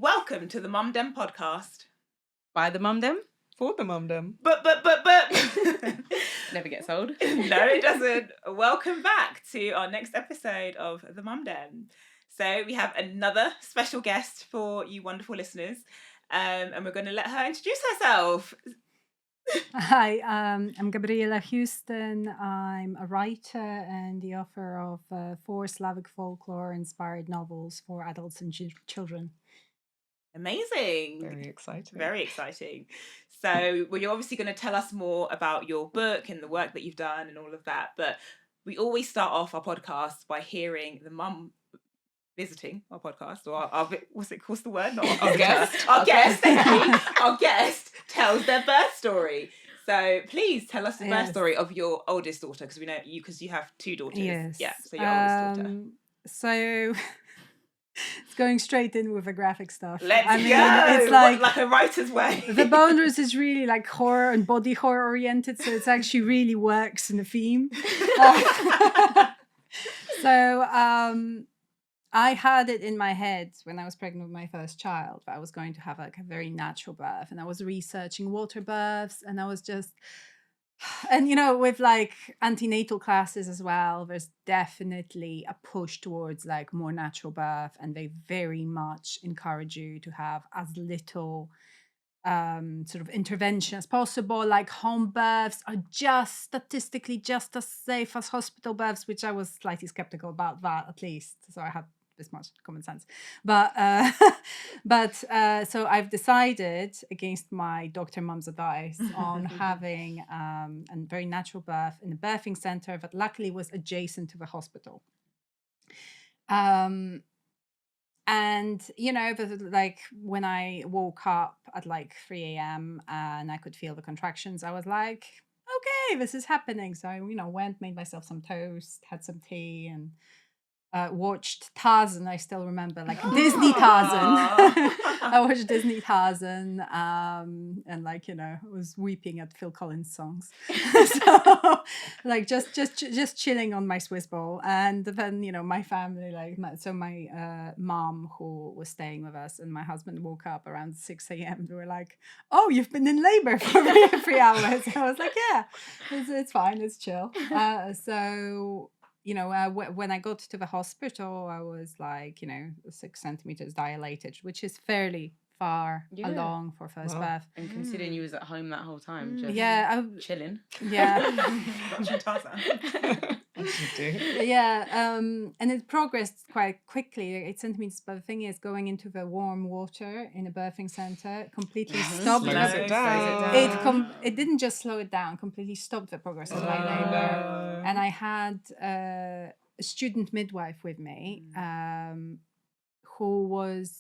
Welcome to the Mum Dem podcast. By the Mum Dem? For the Mum Dem. But. Never gets old. No, it doesn't. Welcome back to our next episode of the Mum Dem. So we have another special guest for you wonderful listeners, and we're going to let her introduce herself. Hi, I'm Gabriela Houston. I'm a writer and the author of 4 Slavic folklore-inspired novels for adults and children. Amazing. Very exciting. Very exciting. So, well, you're obviously going to tell us more about your book and the work that you've done and all of that. But we always start off our podcast by hearing the mum visiting our podcast, or what's the word? Not Our guest. Our guest, thank you. Our guest tells their birth story. So please tell us the birth story of your oldest daughter, because we know you have 2 daughters. Yes. Yeah. So your oldest daughter. So it's going straight in with the graphic stuff. Let's go. It's like a writer's way. The Boners is really like horror and body horror oriented, so it actually really works in the theme. I had it in my head when I was pregnant with my first child that I was going to have like a very natural birth, and I was researching water births, and I was just, and with like antenatal classes as well, there's definitely a push towards like more natural birth, and they very much encourage you to have as little sort of intervention as possible. Like home births are just statistically just as safe as hospital births, which I was slightly skeptical about that, at least. So I had this much common sense, but so I've decided, against my doctor mum's advice, on having a very natural birth in a birthing center that luckily was adjacent to the hospital. And like when I woke up at like 3 a.m. and I could feel the contractions, I was like, okay, this is happening. So I went, made myself some toast, had some tea, and watched Tarzan. I still remember, like Disney Tarzan. I watched Disney Tarzan, and like was weeping at Phil Collins songs. So like just chilling on my Swiss ball, and then my family, like my mom, who was staying with us, and my husband woke up around 6 a.m. They were like, "Oh, you've been in labor for 3 hours." I was like, "Yeah, it's fine, it's chill." So. When I got to the hospital, I was like, 6 centimeters dilated, which is fairly far along for first birth. And considering you was at home that whole time, just chilling. Yeah. Watching Tarzan. And it progressed quite quickly, 8 centimeters. But the thing is, going into the warm water in a birthing center completely stopped. Slows it down. It didn't just slow it down; completely stopped the progress of my labor. And I had a student midwife with me, who was,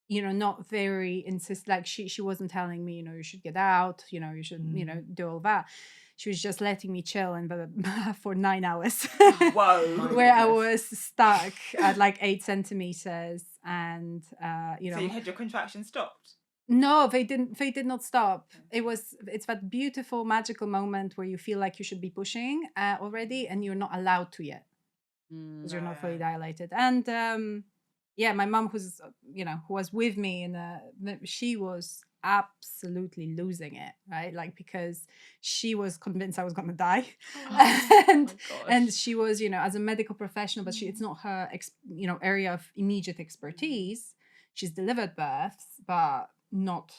not very like she wasn't telling me, you should get out, you should, do all that. She was just letting me chill for 9 hours. Whoa. Where I was stuck at like 8 centimeters, and So you had your contractions stopped? No, they didn't. They did not stop. It's that beautiful, magical moment where you feel like you should be pushing already, and you're not allowed to yet because you're not fully dilated. And my mom, who was with me, she was absolutely losing it, right? Like, because she was convinced I was going to die. And she was, as a medical professional, but it's not her, area of immediate expertise. She's delivered births, but not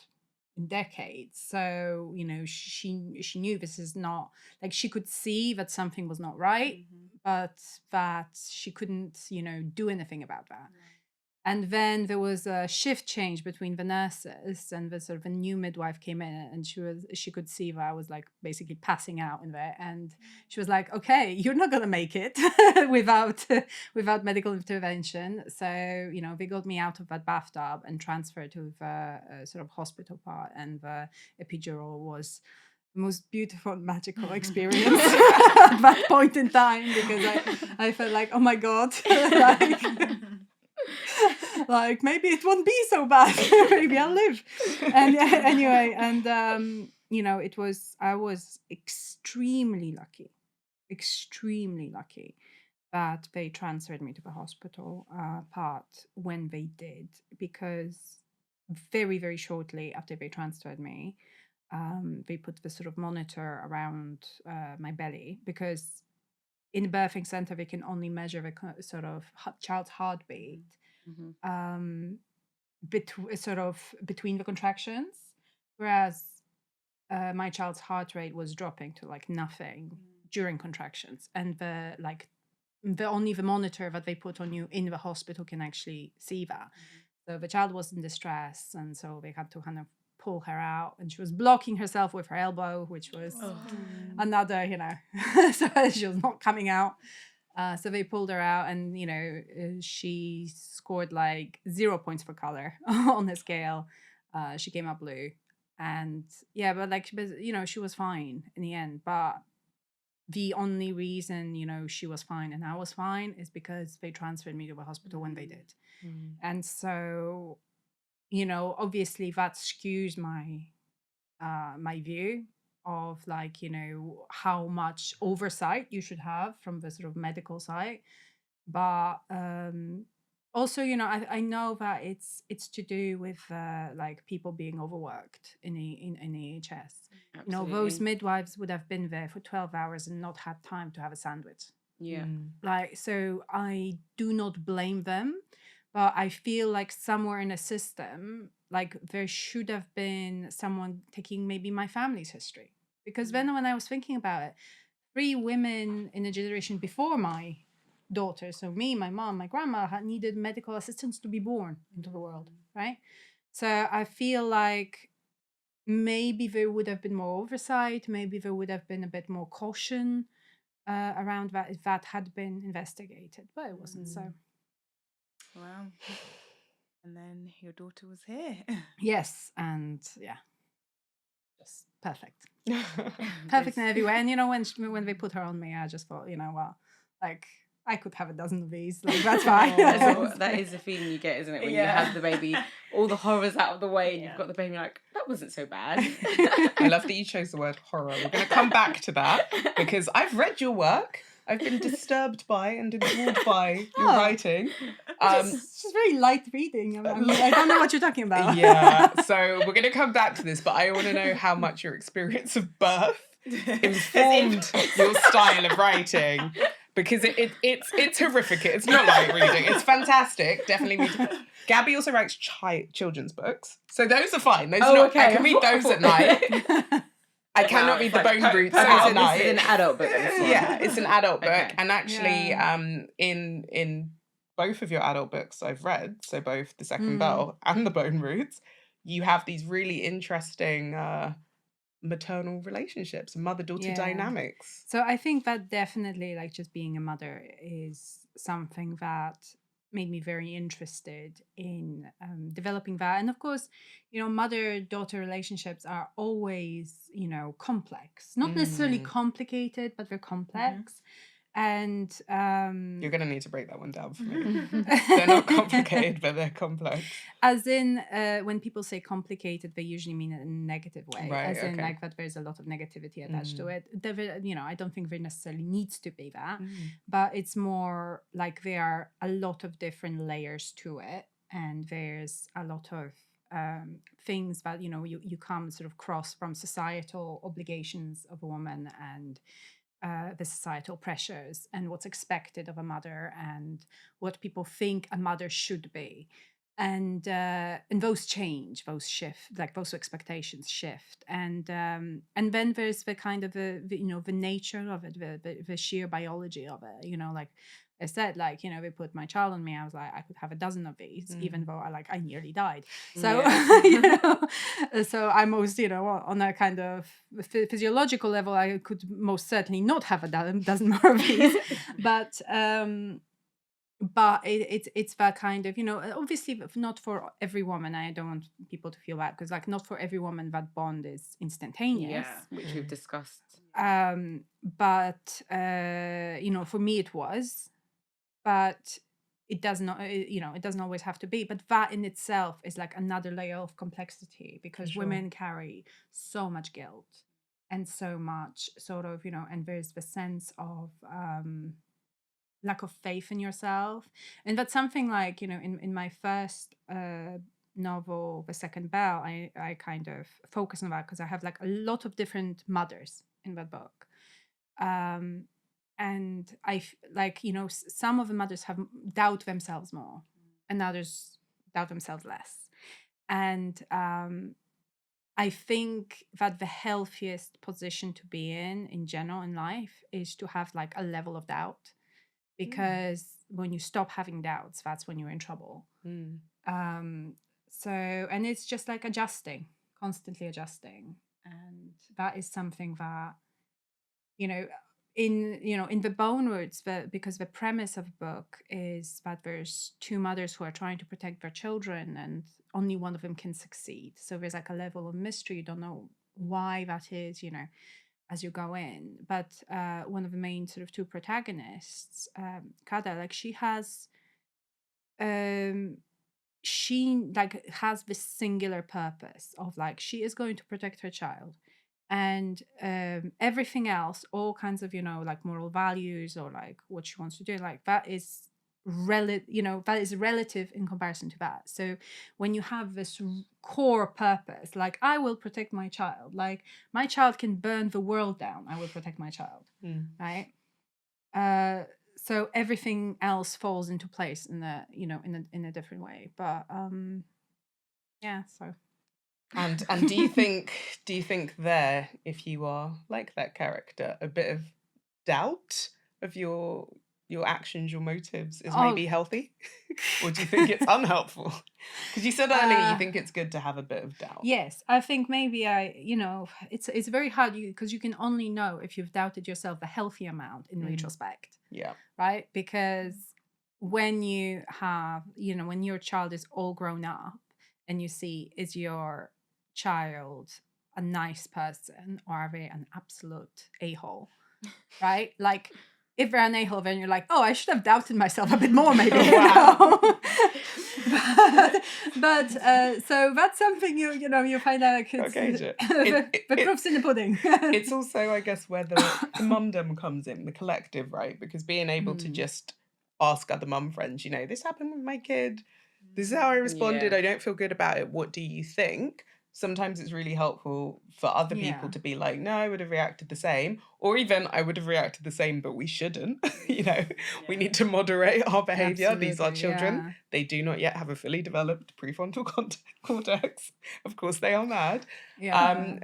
in decades. So, she knew this is not, like, she could see that something was not right, but that she couldn't, do anything about that. And then there was a shift change between the nurses, and the sort of a new midwife came in, and she could see that I was like basically passing out in there, and she was like, "Okay, you're not gonna make it without medical intervention." So they got me out of that bathtub and transferred to the sort of hospital part, and the epidural was the most beautiful and magical experience at that point in time, because I felt like, oh my God, like maybe it won't be so bad. Maybe I'll live. And anyway, and I was extremely lucky that they transferred me to the hospital part when they did, because very, very shortly after they transferred me, they put the sort of monitor around my belly, because in the birthing center they can only measure the sort of child's heartbeat between the contractions, whereas my child's heart rate was dropping to like nothing during contractions, and only the monitor that they put on you in the hospital can actually see that. So the child was in distress, and so they had to kind of pull her out, and she was blocking herself with her elbow, which was another, so she was not coming out. So they pulled her out, and she scored like 0 points for color on the scale. She came out blue, and she was fine in the end. But the only reason she was fine and I was fine is because they transferred me to the hospital when they did. And so obviously that skews my my view of how much oversight you should have from the sort of medical side. But also I know that it's to do with people being overworked in AHS. Absolutely. Those midwives would have been there for 12 hours and not had time to have a sandwich. So I do not blame them, but I feel like somewhere in a system there should have been someone taking maybe my family's history, because then when I was thinking about it, 3 women in a generation before my daughter, so me, my mom, my grandma, had needed medical assistance to be born into the world, right? So I feel like maybe there would have been more oversight, maybe there would have been a bit more caution around that if that had been investigated, but it wasn't. So wow. And then your daughter was here. yes, and just perfect. Perfect in every way. And when they put her on me, I just thought, I could have a dozen of these. That's fine. That is the feeling you get, isn't it? When you have the baby, all the horrors out of the way, and you've got the baby, like, that wasn't so bad. I love that you chose the word horror. We're going to come back to that, because I've read your work. I've been disturbed by and enthralled by your writing. It's just very light reading. I don't know what you're talking about. Yeah, so we're going to come back to this, but I want to know how much your experience of birth informed your style of writing. Because it's horrific. It's not light reading. It's fantastic. Definitely read. Gabby also writes children's books, so those are fine. Those are not. Okay. I can read those at night. I cannot read the Bone Roots at night. It's an adult book. Yeah, it's an adult book, and actually, in both of your adult books I've read, so both The Second Bell and The Bone Roots, you have these really interesting maternal relationships, mother-daughter dynamics. So I think that definitely, just being a mother is something that made me very interested in developing that. And of course, mother-daughter relationships are always, complex, not necessarily complicated, but they're complex. And you're going to need to break that one down for me. They're not complicated, but they're complex. As in, when people say complicated, they usually mean it in a negative way. Right, in that there's a lot of negativity attached to it. I don't think there necessarily needs to be that, but it's more like there are a lot of different layers to it, and there's a lot of things that you come sort of cross from societal obligations of a woman, and the societal pressures, and what's expected of a mother, and what people think a mother should be, and those change, those shift, those expectations shift, and then there's the kind of the nature of it, the sheer biology of it. Like I said, they put my child on me, I was like, I could have a dozen of these, even though I nearly died. So so I most on a kind of physiological level, I could most certainly not have a dozen more of these. But it's that kind of obviously not for every woman. I don't want people to feel bad, because not for every woman that bond is instantaneous, which we've discussed. But for me it was. But it does not, it doesn't always have to be. But that in itself is another layer of complexity, because women carry so much guilt and so much sort of, and there's the sense of lack of faith in yourself. And that's something like, in my first novel, The Second Bell, I kind of focus on that because I have like a lot of different mothers in that book. And some of the mothers have doubt themselves more and others doubt themselves less. And I think that the healthiest position to be in general in life is to have like a level of doubt, because when you stop having doubts, that's when you're in trouble. And it's just like constantly adjusting. And that is something that, in the Bone Roots, because the premise of the book is that there's two mothers who are trying to protect their children and only one of them can succeed. So there's like a level of mystery. You don't know why that is, as you go in. But one of the main sort of two protagonists, Kada, like she has this singular purpose of like, she is going to protect her child. And everything else, all kinds of, like moral values or like what she wants to do, like that is relative in comparison to that. So when you have this core purpose, like I will protect my child, like my child can burn the world down, I will protect my child, right? So everything else falls into place in a different way. But so. And do you think there, if you are like that character, a bit of doubt of your actions, your motives is maybe healthy? Or do you think it's unhelpful? Because you said earlier you think it's good to have a bit of doubt. Yes, I think maybe it's very hard because you can only know if you've doubted yourself a healthy amount in retrospect. Yeah. Right? Because when you have, when your child is all grown up and you see, is your child a nice person or are they an absolute a-hole? Right? Like if they're an a-hole, then you're like, oh, I should have doubted myself a bit more, maybe. Wow. but so that's something you find out like the proof's in the pudding. It's also, I guess, where the Mum Dem comes in, the collective, right? Because being able to just ask other mum friends, this happened with my kid. This is how I responded. I don't feel good about it. What do you think? Sometimes it's really helpful for other people to be like, no, I would have reacted the same. Or even I would have reacted the same, but we shouldn't. We need to moderate our behaviour. Absolutely, These are children. They do not yet have a fully developed prefrontal cortex. Of course, they are mad. I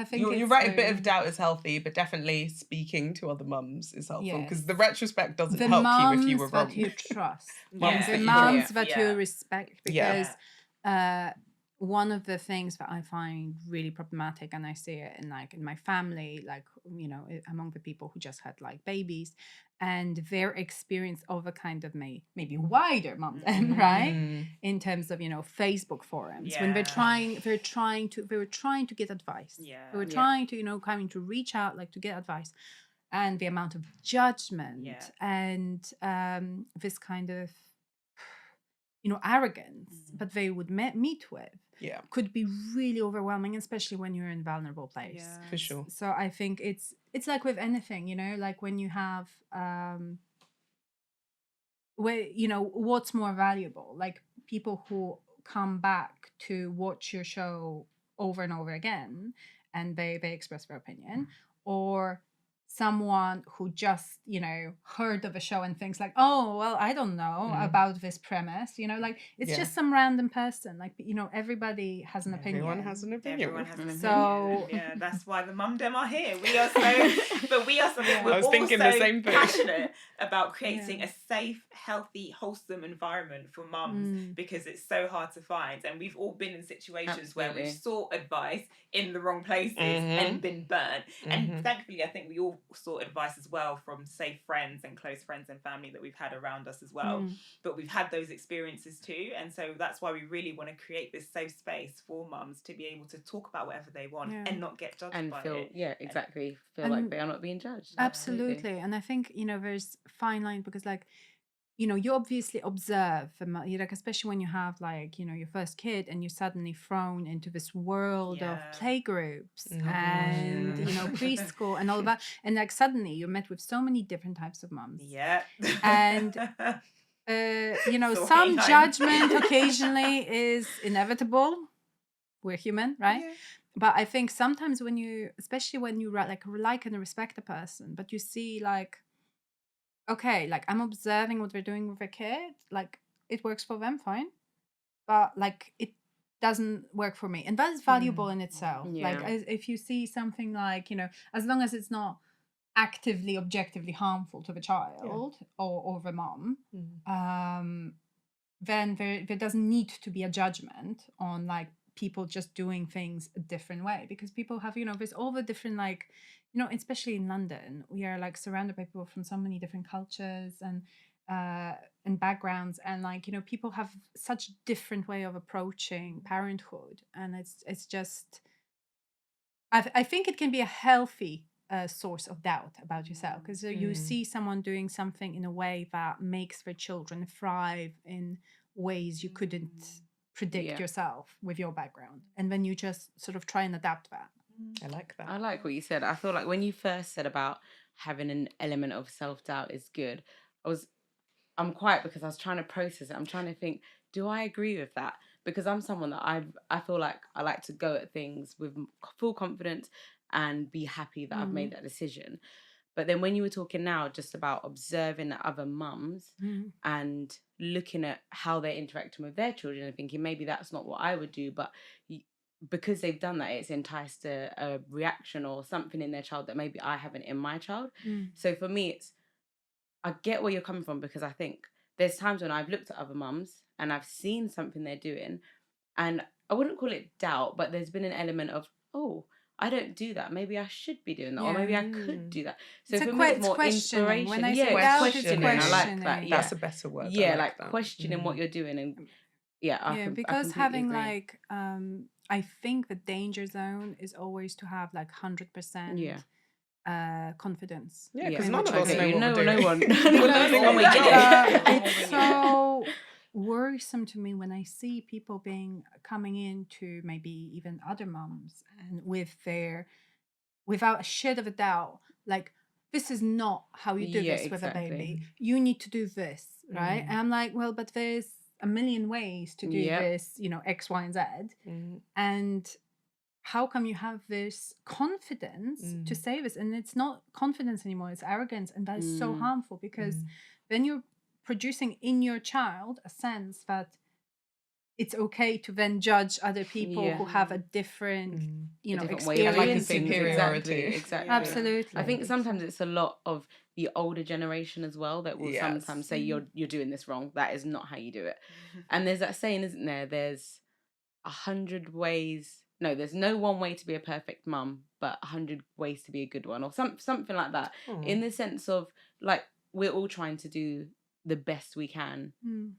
think you're right. A bit of doubt is healthy, but definitely speaking to other mums is helpful because the retrospect doesn't help you if you were wrong. The mums that you trust. The mums that you respect, because one of the things that I find really problematic, and I see it in my family, like, among the people who just had like babies, and their experience of a kind of maybe wider Mum Dem, right? In terms of, Facebook forums, when they were trying to get advice. They were trying to, coming to reach out, like to get advice. And the amount of judgment and this kind of, arrogance that they would meet with could be really overwhelming, especially when you're in a vulnerable place. For sure. So I think it's like with anything, like when you have what's more valuable, like people who come back to watch your show over and over again and they express their opinion, or someone who just heard of a show and thinks like, oh well, I don't know about this premise, like it's just some random person, like everybody has an opinion. Everyone has an opinion. So that's why the Mum Dem are here. We are something we're I was thinking the same thing. Passionate about creating a safe, healthy, wholesome environment for mums, because it's so hard to find, and we've all been in situations where we've sought advice in the wrong places and been burnt. And thankfully I think we all sought advice as well from safe friends and close friends and family that we've had around us as well. But we've had those experiences too, and so that's why we really want to create this safe space for mums to be able to talk about whatever they want and not get judged and by feel it. Feel like they are not being judged. Absolutely. And I think there's fine line, because like you obviously observe, like, especially when you have, like, your first kid and you're suddenly thrown into this world of playgroups and, preschool and all of that. And, like, suddenly you're met with so many different types of moms. Yeah. And, So some anytime. judgment occasionally is inevitable. We're human, right? Yeah. But I think sometimes especially when you like and respect a person, but you see, like, okay, like, I'm observing what they're doing with their kid, like, it works for them, fine, but, like, it doesn't work for me, and that is valuable in itself. Like, Yeah. if you see something, like, as long as it's not actively, objectively harmful to the child or the mom, then there doesn't need to be a judgment on, like, people just doing things a different way, because people have, there's all the different, like, especially in London, we are, like, surrounded by people from so many different cultures and backgrounds, and, like, people have such different way of approaching parenthood, and it's just, I think it can be a healthy source of doubt about yourself, because you see someone doing something in a way that makes their children thrive in ways you couldn't predict yourself with your background, and then you just sort of try and adapt that. I like that. I like what you said. I feel like when you first said about having an element of self-doubt is good, I'm quiet because I was trying to process it. I'm trying to think, do I agree with that? Because I'm someone that I feel like I like to go at things with full confidence and be happy that I've made that decision. But then when you were talking now just about observing other mums and looking at how they're interacting with their children and thinking maybe that's not what I would do, but because they've done that, it's enticed a reaction or something in their child that maybe I haven't in my child. So for me, I get where you're coming from, because I think there's times when I've looked at other mums and I've seen something they're doing, and I wouldn't call it doubt, but there's been an element of, oh, I don't do that. Maybe I should be doing that, or maybe I could do that. So It's for me, it's more questioning. inspiration. When I say doubt, it's questioning. I like that. questioning. Yeah. That's a better word. Yeah, I like that. questioning what you're doing, and because I having agree. like I think the danger zone is always to have like 100% confidence. Yeah, because in none the of us child. know what we're No doing. one. It's so worrisome to me when I see people coming into maybe even other mums and without a shade of a doubt, like, this is not how you do this with a baby. You need to do this, right? And I'm like, well, but there's a million ways to do this, X, Y, and Z. And how come you have this confidence to say this? And it's not confidence anymore, it's arrogance. And that is so harmful, because then you're producing in your child a sense that it's okay to then judge other people who have a different, experience. Like a superiority. Exactly. Absolutely. I think sometimes it's a lot of the older generation as well that will sometimes say you're doing this wrong. That is not how you do it. And there's that saying, isn't there? There's 100 ways. No, there's no one way to be a perfect mum, but 100 ways to be a good one, or something like that. In the sense of, like, we're all trying to do the best we can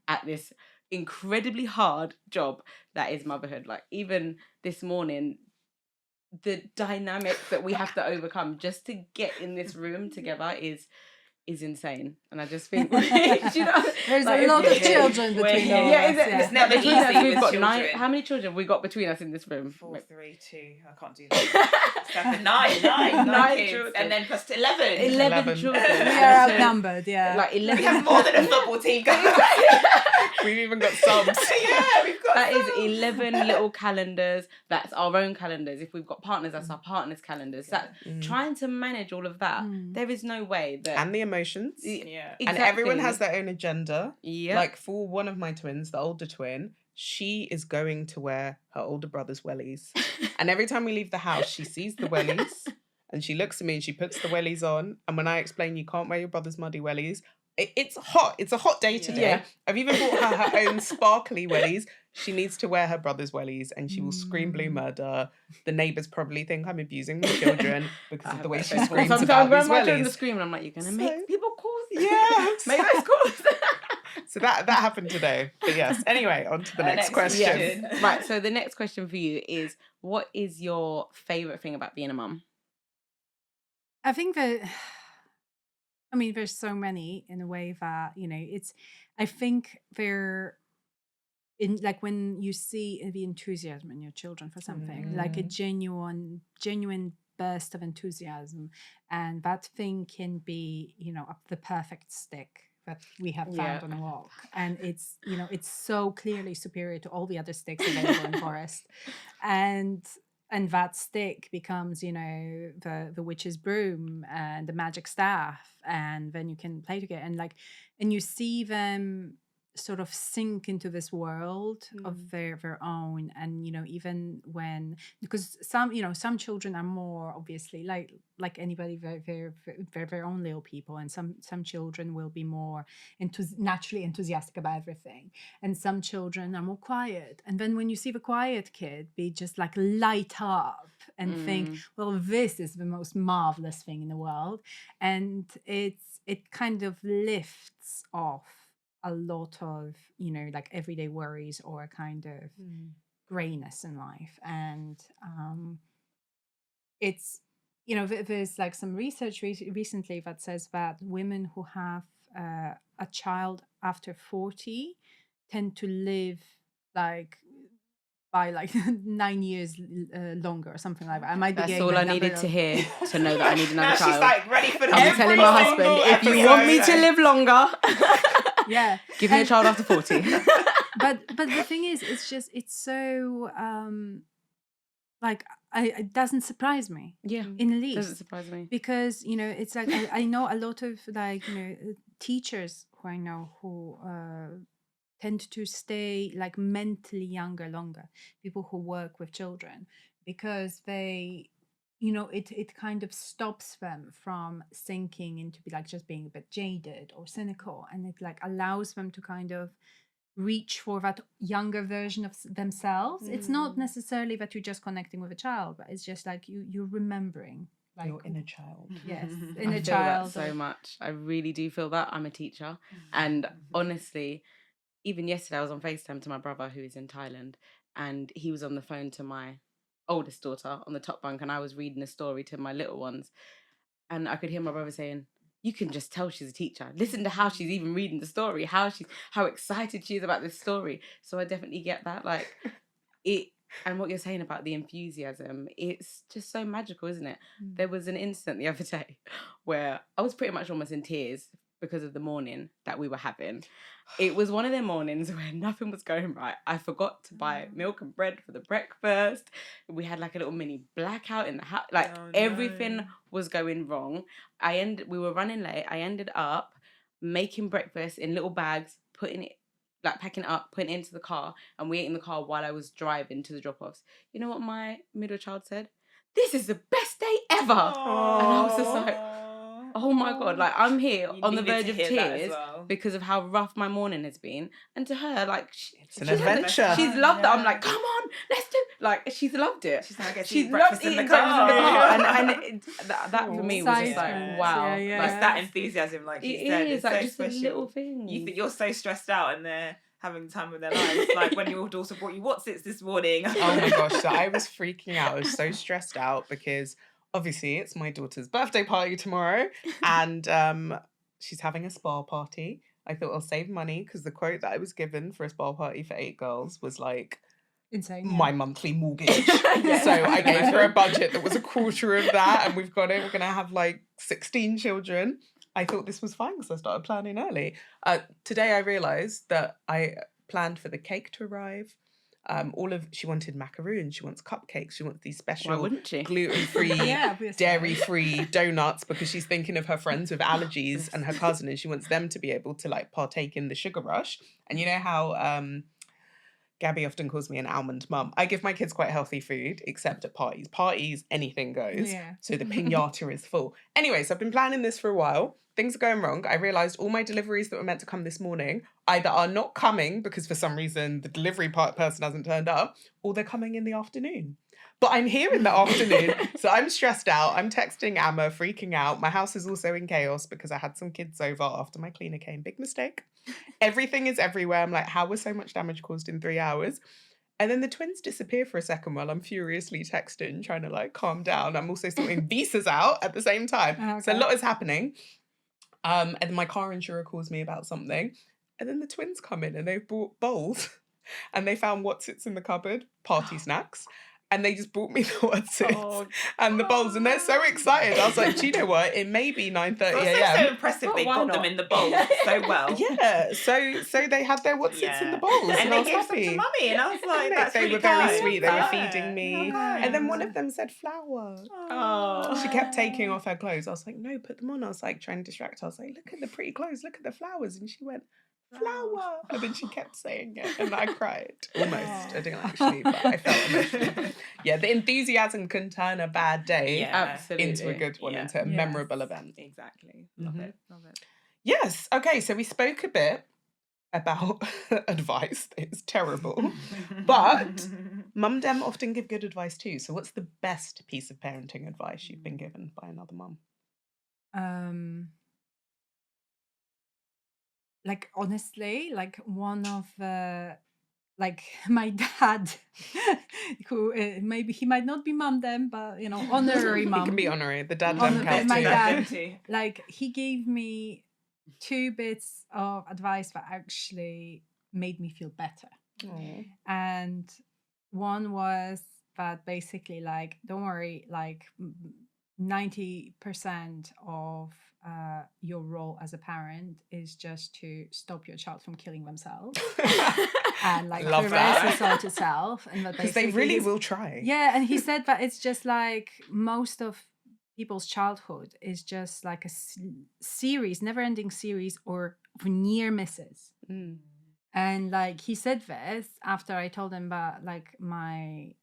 at this incredibly hard job that is motherhood. Like, even this morning, the dynamic that we have to overcome just to get in this room together is insane. And I just think there's a lot of children between us. It's never easy. We've got 9. How many children have we got between us in this room? 4, 3, 2. I can't do that. 7, 9 kids, children. And then plus 11. 11 children. We are outnumbered, Like 11. We have more than a football team, guys. We've even got subs. We've got That subs. is 11 little calendars. That's our own calendars. If we've got partners, that's our partners' calendars. That trying to manage all of that, there is no way that. And the emotions. Exactly. And everyone has their own agenda. Yeah. Like, for one of my twins, the older twin, she is going to wear her older brother's wellies. And every time we leave the house, she sees the wellies and she looks at me and she puts the wellies on. And when I explain you can't wear your brother's muddy wellies, it's hot. It's a hot day today. Yeah. I've even bought her own sparkly wellies. She needs to wear her brother's wellies and she will scream blue murder. The neighbours probably think I'm abusing the children because of the way she screams Sometimes about when these my children are wellies. screaming, I'm like, you're going to make people call. Yeah. Make those calls. So that happened today. But yes, anyway, on to the next question. Yes. Right, so the next question for you is, what is your favourite thing about being a mum? I think that I mean, there's so many in a way that, I think they're in, like, when you see the enthusiasm in your children for something, like a genuine burst of enthusiasm, and that thing can be, the perfect stick that we have found on a walk, and it's so clearly superior to all the other sticks available in forest, and that stick becomes, the witch's broom and the magic staff, and then you can play together, and you see them sort of sink into this world of their own. And even when, because some children are more obviously like anybody, very own little people, and some children will be more naturally enthusiastic about everything, and some children are more quiet. And then when you see the quiet kid be just like light up and think, well, this is the most marvelous thing in the world, and it kind of lifts off a lot of like everyday worries or a kind of grayness in life. And it's there's like some research recently that says that women who have a child after 40 tend to live like by like 9 years longer or something like that. I might be That's getting all that I number needed to wrong. hear to know that I need another Now child. she's like ready for I'm telling my husband, if you want me to live longer, Yeah, give me a child after 40. but the thing is, it's so like it doesn't surprise me in the least. Doesn't surprise me. Because it's like I know a lot of like teachers who I know who tend to stay like mentally younger longer, people who work with children, because they it kind of stops them from sinking into be like just being a bit jaded or cynical, and it like allows them to kind of reach for that younger version of themselves. It's not necessarily that you're just connecting with a child, but it's just like you're remembering like Your inner child. yes, I inner feel child. that so much. I really do feel that. I'm a teacher, and honestly, even yesterday I was on FaceTime to my brother who is in Thailand, and he was on the phone to my oldest daughter on the top bunk, and I was reading a story to my little ones, and I could hear my brother saying, you can just tell she's a teacher. Listen to how she's even reading the story, how excited she is about this story. So I definitely get that. Like it, and what you're saying about the enthusiasm, it's just so magical, isn't it? There was an instant the other day where I was pretty much almost in tears because of the morning that we were having. It was one of them mornings where nothing was going right. I forgot to buy milk and bread for the breakfast. We had like a little mini blackout in the house. Like everything was going wrong. We were running late. I ended up making breakfast in little bags, packing it up, putting it into the car, and we ate in the car while I was driving to the drop-offs. You know what my middle child said? This is the best day ever. Aww. And I was just like, oh my God, like I'm here on the verge of tears because of how rough my morning has been. And to her, like, it's an adventure. She's loved it. I'm like, come on, let's do. Like, she's loved it. She's like, she's loved eating breakfast in the car. And that for me was just like, wow. Yeah. Like, it's that enthusiasm, like you said. It is like so just special. a little thing. You think you're so stressed out, and they're having time with their lives. Like when your daughter brought you What's-Its this morning. Oh my gosh, so I was freaking out. I was so stressed out because obviously it's my daughter's birthday party tomorrow, and she's having a spa party. I thought I'll save money because the quote that I was given for a spa party for 8 girls was like insane. My monthly mortgage. So I gave her a budget that was a quarter of that, and we've got it. We're going to have like 16 children. I thought this was fine because I started planning early. Today I realised that I planned for the cake to arrive. She wanted macaroons, she wants cupcakes, she wants these special gluten-free, dairy-free donuts because she's thinking of her friends with allergies and her cousin, and she wants them to be able to like partake in the sugar rush. And you know how Gabby often calls me an almond mum. I give my kids quite healthy food, except at parties. Parties, anything goes. Yeah. So the piñata is full. Anyway, so I've been planning this for a while. Things are going wrong. I realised all my deliveries that were meant to come this morning either are not coming because for some reason the delivery person hasn't turned up, or they're coming in the afternoon. But I'm here in the afternoon, so I'm stressed out. I'm texting Amma, freaking out. My house is also in chaos because I had some kids over after my cleaner came. Big mistake. Everything is everywhere. I'm like, how was so much damage caused in 3 hours? And then the twins disappear for a second while I'm furiously texting, trying to like calm down. I'm also sorting visas out at the same time. Okay. So a lot is happening. And then my car insurer calls me about something. And then the twins come in and they've bought bowls. And they found what's-its in the cupboard, party snacks. And they just bought me the what's-its and the bowls. And they're so excited. I was like, do you know what? It may be 9:30 a.m. So impressive they got them in the bowl so well. Yeah, so they had their what's-its in the bowls. And I they was gave happy. some to mummy. And I was like, that's they really were very kind. sweet. They were Yeah. feeding me. Yeah. And then one of them said flower. Oh. She kept taking off her clothes. I was like, no, put them on. I was like trying to distract her. I was like, look at the pretty clothes. Look at the flowers. And she went, flower. And then she kept saying it. And I cried. Almost. I didn't actually, but I felt emotional. Yeah, the enthusiasm can turn a bad day Absolutely. into a good one, into a memorable event. Exactly. Love it. Love it. Yes. Okay, so we spoke a bit about advice. It's terrible. But Mum Dem often give good advice too. So what's the best piece of parenting advice you've been given by another mum? Like honestly, like one of like my dad, who maybe he might not be Mum Dem, but you know, honorary He mum. can be honorary. The dad Honorary, Dem counts my too. dad. Like he gave me 2 bits of advice that actually made me feel better. Aw. And one was that basically, like, don't worry, like 90% of your role as a parent is just to stop your child from killing themselves. And like Love the rest that. is sort itself. And that Because they basically really is- will try. Yeah, and he said that it's just like most of people's childhood is just like a series, never-ending series or near misses. Mm. And like he said this after I told him about like my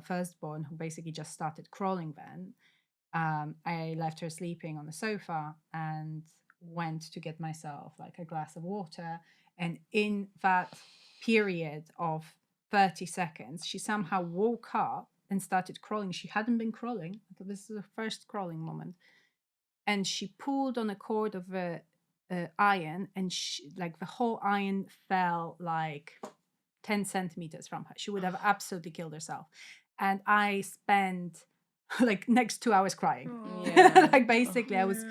firstborn, who basically just started crawling then. I left her sleeping on the sofa and went to get myself like a glass of water. And in that period of 30 seconds, she somehow woke up and started crawling. She hadn't been crawling. This is the first crawling moment. And she pulled on a cord of a iron, and she, like the whole iron fell like 10 centimeters from her. She would have absolutely killed herself. And I spent like next 2 hours crying. Yeah. Like basically I was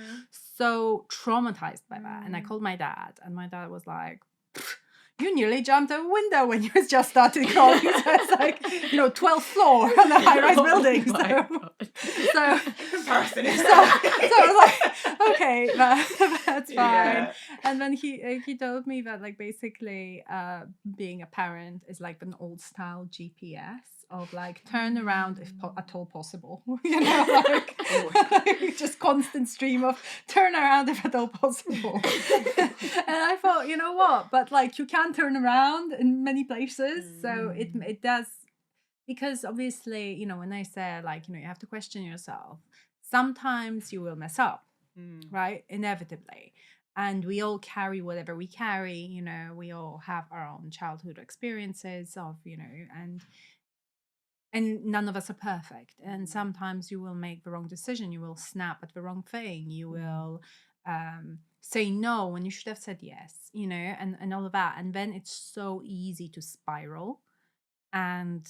so traumatized by that. And I called my dad, and my dad was like, you nearly jumped a window when you just started crawling. So it's like, 12th floor on a high-rise building. So I was like, okay, that's fine. Yeah. And then he told me that like basically being a parent is like an old style GPS of like turn around if at all possible. Like just constant stream of turn around if at all possible. And I thought, you know what? But like you can turn around in many places, so it does. Because obviously, when I say like, you have to question yourself, sometimes you will mess up, right? Inevitably. And we all carry whatever we carry, we all have our own childhood experiences of, and none of us are perfect. And sometimes you will make the wrong decision. You will snap at the wrong thing. You will say no when you should have said yes, and all of that. And then it's so easy to spiral. And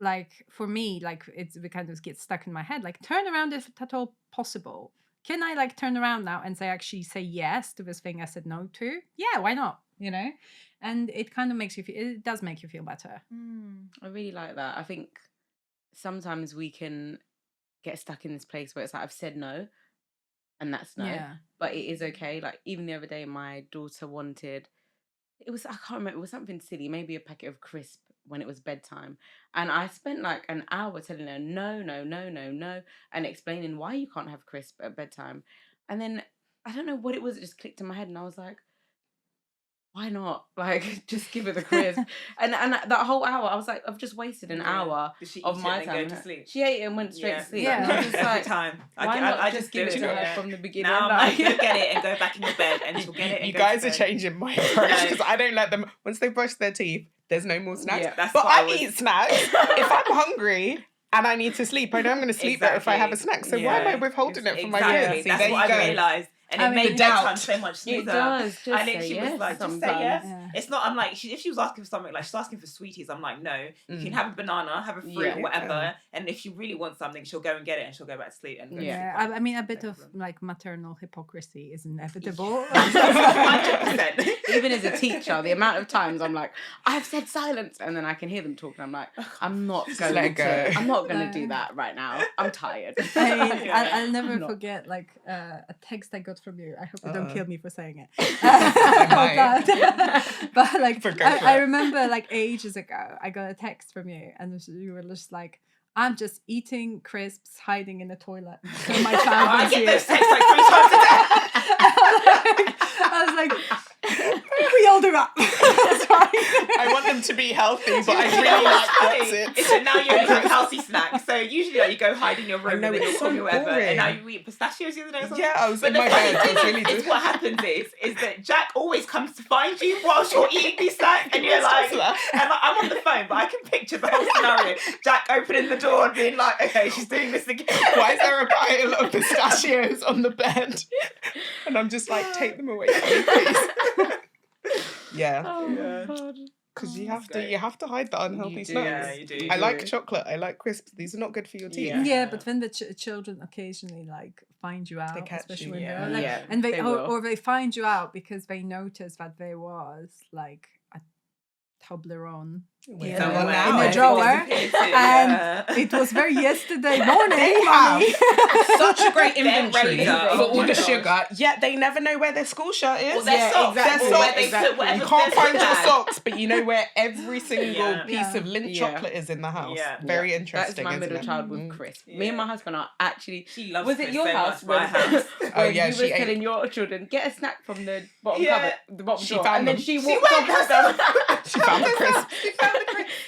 like for me, like it kind of gets stuck in my head, like turn around if at all possible. Can I like turn around now and actually say yes to this thing I said no to? Yeah, why not? And it kind of it does make you feel better. I really like that. I think sometimes we can get stuck in this place where it's like I've said no, and that's no. Yeah. But it is okay. Like even the other day, my daughter wanted. I can't remember. It was something silly, maybe a packet of crisp when it was bedtime, and I spent like an hour telling her no, and explaining why you can't have crisp at bedtime, and then I don't know what it was. It just clicked in my head, and I was like, why not? Like, just give her the crisp. and that whole hour, I was like, I've just wasted an hour of my time. Go to sleep? She ate it and went straight to sleep. Yeah. And I was just Every like, time. why not I just do give it it, to her yeah. from the beginning? Now I'm Like, like, get it and go back in your bed, and she'll get it. And You go to guys are bed. changing my approach because I don't let them, once they brush their teeth, there's no more snacks. Yeah, that's but what I I was- eat snacks. If I'm hungry and I need to sleep, I know I'm going to sleep better if I have a snack. So why am I withholding it from my kids? Exactly. See, That's there what you I go. realised. and it I mean, made the next doubt. time so much smoother. It does. Just And say then she yes was like, just say sometimes. yes. Yeah. It's not, I'm like, if she was asking for something, like she's asking for sweeties, I'm like, no, you can have a banana, have a fruit, Yeah. or whatever. And if she really wants something, she'll go and get it and she'll go back to sleep. And go to sleep Yeah, fine. I mean, a bit No of problem. like maternal hypocrisy is inevitable. 100%. Even as a teacher, the amount of times I'm like, I've said silence, and then I can hear them talking. I'm like, I'm not going let it go. to. I'm not going to No. do that right now. I'm tired. I mean, Yeah. I'll never No. forget like a text I got from you. I hope you don't kill me for saying it. might. But like, But go for I it. remember like ages ago, I got a text from you, and you were just like, "I'm just eating crisps, hiding in the toilet." So my child I was get here. those texts like 3 times a day. I was like, we all do that. That's fine. I want them to be healthy, but I You know really what's like funny? what's it. Is that now you only have healthy snacks. So usually like, you go hide in your room know, and then it's you'll so call me whatever. And now boring. you eat pistachios the other day or something. Yeah, I was But in the my funny bed. I thing was really is what happens is that Jack always comes to find you whilst you're eating these snacks, and you're like, and I'm on the phone, but I can picture the whole scenario. Jack opening the door and being like, okay, she's doing this again. Why is there a pile of pistachios on the bed? And I'm just like, take them away from me, please. Yeah, Oh Yeah. my God. because you That's have to hide the unhealthy You do. snacks. Yeah, you do. I like chocolate. I like crisps. These are not good for your teeth. Yeah. Yeah, but when the children occasionally like find you out, catch especially you. when Yeah. they're like, Yeah, and they will. or they find you out because they notice that there was like a Toblerone Wait, in, come a, on in now. a It's drawer, disappeared too, and yeah. it was very yesterday morning, They mommy. Such a great They're inventory ready to- for oh all my the gosh. sugar, yet they never know where their school shirt is. Or their Yeah, socks, exactly. or where they Exactly. put whatever You can't their find your bag. socks, but you know where every single Yeah. piece Yeah. of Lindt Yeah. chocolate is in the house. Yeah. Very That's interesting. my isn't middle it? child with Mm. crisp. Me Yeah. and my husband are actually. She loves Was it Chris your so house? much, my house. Oh, When yeah, you she were ate- telling your children, get a snack from the bottom Yeah. cupboard, the bottom She drawer, found and then them. she She walked went off herself. She found the crisp.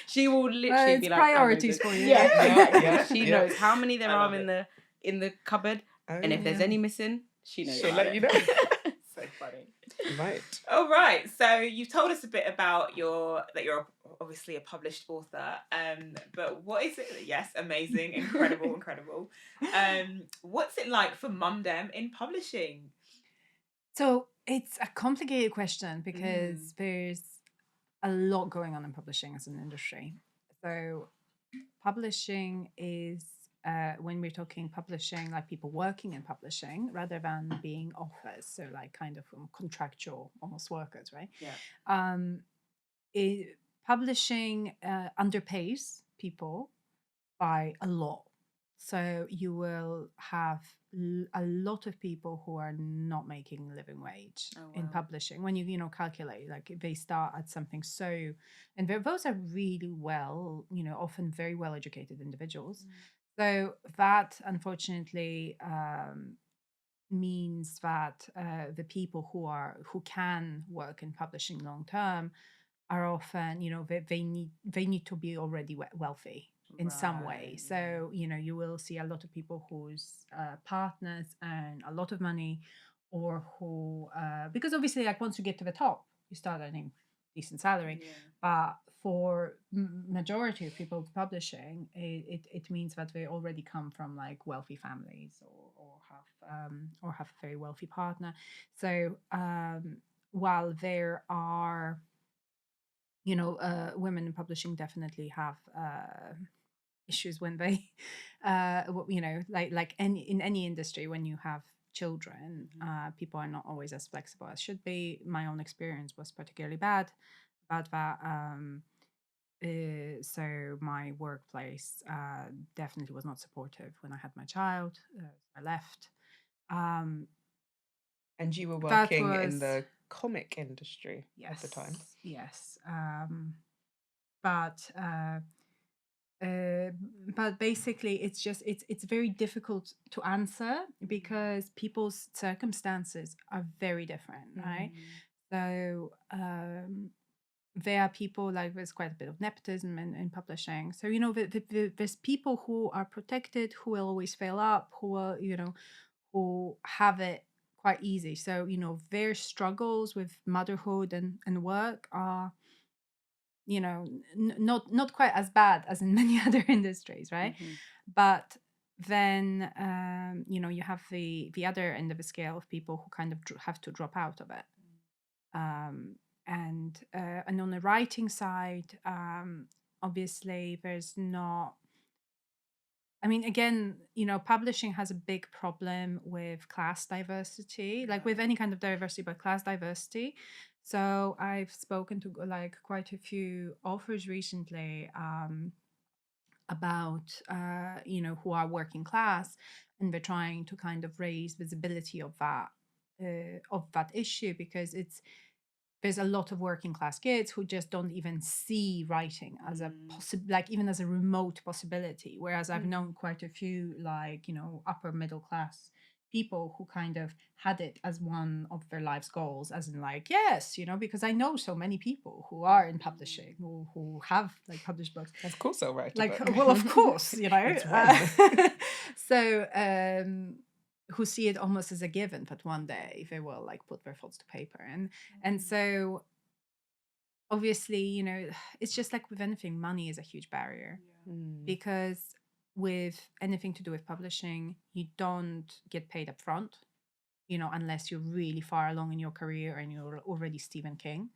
She will literally It's be like, "I know priorities this." for you. Yeah, Yeah, exactly. yeah, She yeah. knows how many there I are love in the cupboard, and if there's yeah. any missing, she knows. She'll about let it. you know. So funny. Right. All right. So you told us a bit about that you're obviously a published author. But what is it? Yes, amazing, incredible. What's it like for Mum Dem in publishing? So it's a complicated question because there's a lot going on in publishing as an industry. So publishing is when we're talking publishing, like people working in publishing rather than being authors, so like kind of contractual almost workers, right? Yeah. Publishing underpays people by a lot. So you will have a lot of people who are not making living wage in wow. publishing. When you calculate, like if they start at something so, and those are really well, often very well educated individuals. So that unfortunately means that the people who can work in publishing long term are often, they need to be already wealthy in some way. Right. So, you will see a lot of people whose partners earn a lot of money, or who, because obviously, like once you get to the top, you start earning decent salary. Yeah. But for majority of people publishing, it means that they already come from like wealthy families, or have a very wealthy partner. So while there are, women in publishing definitely have issues when they, like in any industry, when you have children, people are not always as flexible as should be. My own experience was particularly bad about that. So my workplace definitely was not supportive when I had my child. I left. And you were That working was- in the comic industry Yes. at the time. Yes. But basically, it's very difficult to answer because people's circumstances are very different, right? So there are people, like there's quite a bit of nepotism in publishing. So there's people who are protected, who will always fail up, who are who have it quite easy. So their struggles with motherhood and work are not quite as bad as in many other industries, right? But then you have the other end of the scale of people who kind of have to drop out of it. And on the writing side, obviously there's not. I mean, again, publishing has a big problem with class diversity, like with any kind of diversity, but class diversity. So I've spoken to like quite a few authors recently about, who are working class, and they're trying to kind of raise visibility of that issue, because there's a lot of working class kids who just don't even see writing as a like even as a remote possibility. Whereas I've known quite a few, like, upper middle class people who kind of had it as one of their life's goals, as in like, yes, because I know so many people who are in publishing, who have like published books. Of course I'll write a Like, book. well, of course, It's when. So, who see it almost as a given that one day they will like put their thoughts to paper, and so obviously, it's just like with anything, money is a huge barrier, because with anything to do with publishing, you don't get paid up front, unless you're really far along in your career and you're already Stephen King.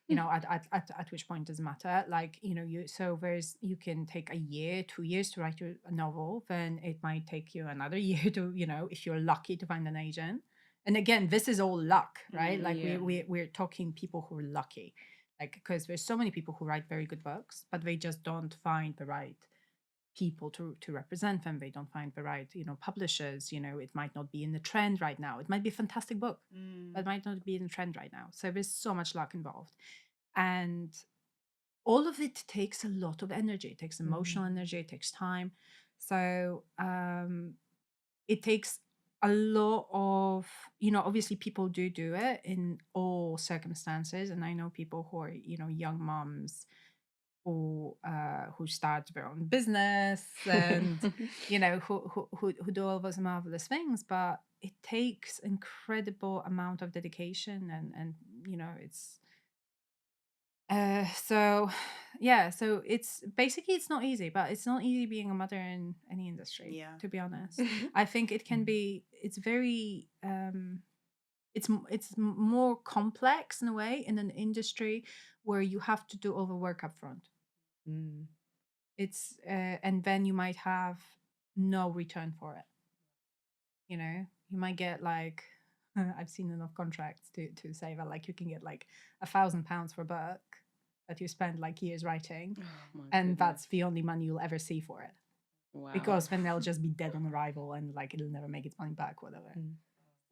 At which point doesn't matter. Like, you can take a year, 2 years to write a novel, then it might take you another year to, if you're lucky, to find an agent. And again, this is all luck, right? Like we're talking people who are lucky, like, because there's so many people who write very good books, but they just don't find the right people to represent them. They don't find the right, publishers. It might not be in the trend right now. It might be a fantastic book, but it might not be in the trend right now. So there's so much luck involved. And all of it takes a lot of energy. It takes emotional energy. It takes time. So it takes a lot of, obviously people do it in all circumstances. And I know people who are, young moms who start their own business and, who do all those marvelous things. But it takes incredible amount of dedication and it's so it's basically, it's not easy, but it's not easy being a mother in any industry, to be honest. I think it can be, it's very it's more complex in a way, in an industry where you have to do all the work up front. It's and then you might have no return for it. You might get like I've seen enough contracts to say that, like, you can get like £1,000 for a book that you spend like years writing, and that's the only money you'll ever see for it. Wow. Because then they'll just be dead on arrival, and like it'll never make its money back, whatever.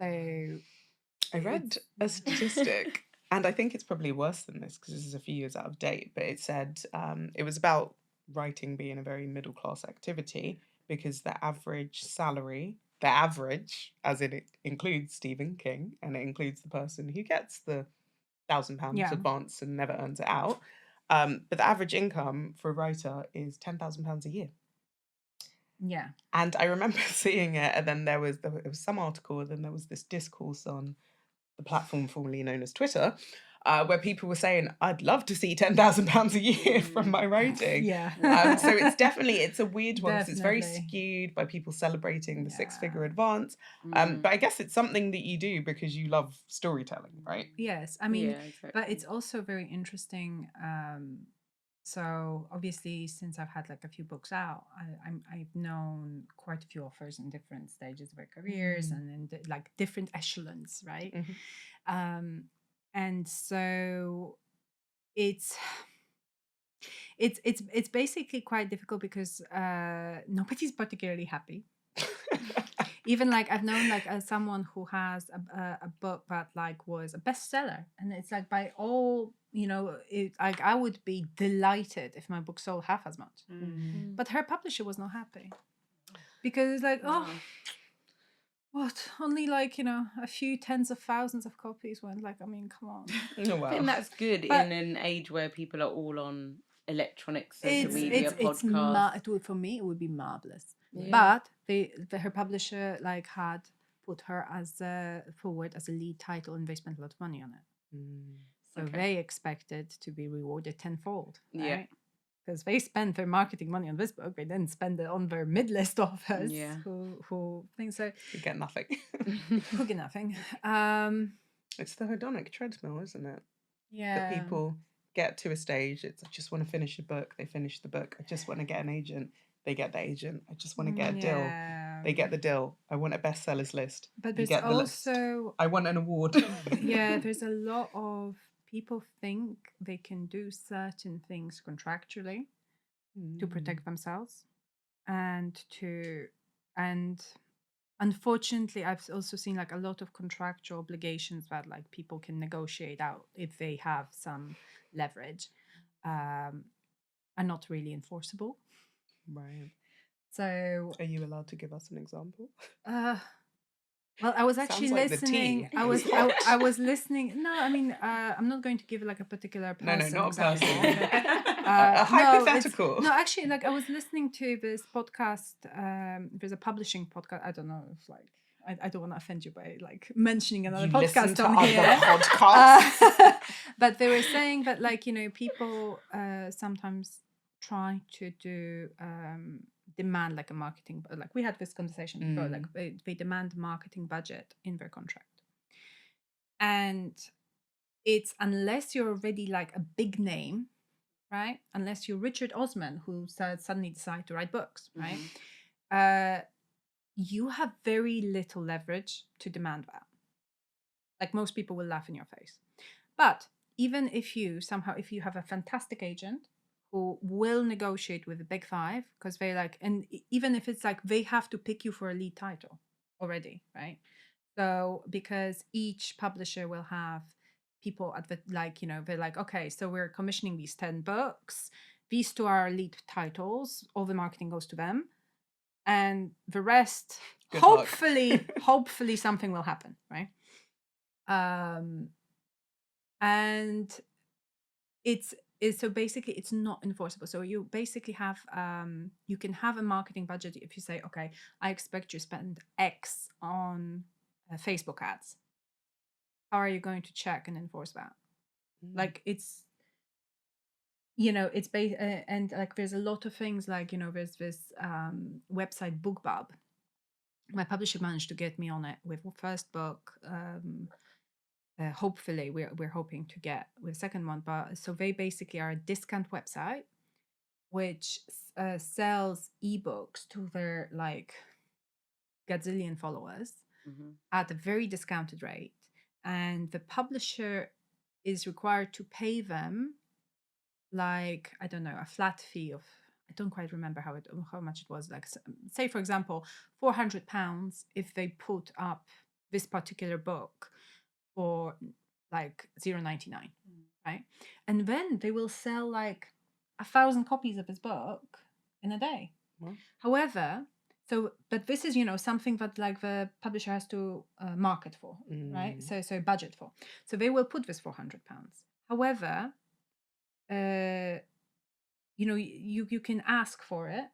So I read a statistic, and I think it's probably worse than this because this is a few years out of date, but it said it was about writing being a very middle class activity, because the average salary, as in it includes Stephen King, and it includes the person who gets the £1,000 advance and never earns it out. But the average income for a writer is £10,000 a year. Yeah. And I remember seeing it, and then there was some article, and then there was this discourse on the platform formerly known as Twitter, where people were saying, I'd love to see £10,000 a year from my writing. Yeah. So it's a weird one, because it's very skewed by people celebrating the six-figure advance. But I guess it's something that you do because you love storytelling, right? Yes. I mean, but it's also very interesting. So obviously, since I've had like a few books out, I've known quite a few authors in different stages of their careers and in like different echelons, right? And so it's basically quite difficult because nobody's particularly happy. Even like I've known like someone who has a book that like was a bestseller, and it's like, by all, like I would be delighted if my book sold half as much, but her publisher was not happy, because it's like, what, only like a few tens of thousands of copies went. Like, I mean, come on. Oh, wow. I think that's good in an age where people are all on electronics, social media, podcasts. For me, it would be marvelous. Yeah. But her publisher like had put her as forward as a lead title, and they spent a lot of money on it. So they expected to be rewarded tenfold, right? because they spent their marketing money on this book. They didn't spend it on their mid-list authors Yeah. who think so. You get nothing. Who get nothing. It's the hedonic treadmill, isn't it? Yeah. That people get to a stage. It's I just want to finish a book. They finish the book. I just want to get an agent. They get the agent. I just want to get a deal. They get the deal. I want a bestsellers list. But You there's get the list. also I want an award. yeah, there's a lot of people think they can do certain things contractually to protect themselves and unfortunately I've also seen like a lot of contractual obligations that like people can negotiate out if they have some leverage are not really enforceable. Right. So Are you allowed to give us an example? well, I was actually Sounds like the listening. tea I was is hot. I was listening. No, I mean I'm not going to give like a particular person. No, not a example. person. No, hypothetical. no, actually, like I was listening to this podcast. There's a publishing podcast. I don't know if like I don't want to offend you by like mentioning another You listen podcast to on other here. podcasts. But they were saying that like people sometimes try to do demand like a marketing like we had this conversation before like they demand marketing budget in their contract, and it's unless you're already like a big name, right? Unless you're Richard Osman who suddenly decide to write books, right? You have very little leverage to demand that. Like most people will laugh in your face. But even if you have a fantastic agent who will negotiate with the big five, because they like, and even if it's like they have to pick you for a lead title already, right? So because each publisher will have people at the like, they're like, okay, so we're commissioning these 10 books. These two are lead titles. All the marketing goes to them. And the rest, Good hopefully something will happen, right? And it's so basically it's not enforceable. So you basically have you can have a marketing budget if you say, okay, I expect you to spend X on Facebook ads. How are you going to check and enforce that? Like it's it's based and like there's a lot of things like there's this website BookBub. My publisher managed to get me on it with first book. Hopefully we're hoping to get with second one, but so they basically are a discount website which sells ebooks to their like gazillion followers at a very discounted rate, and the publisher is required to pay them like I don't know, a flat fee of I don't quite remember how much it was, like say for example £400 if they put up this particular book for like $0.99, right? And then they will sell like 1,000 copies of his book in a day. However, but this is something that like the publisher has to market for, right? So budget for. So they will put this £400. However, you can ask for it.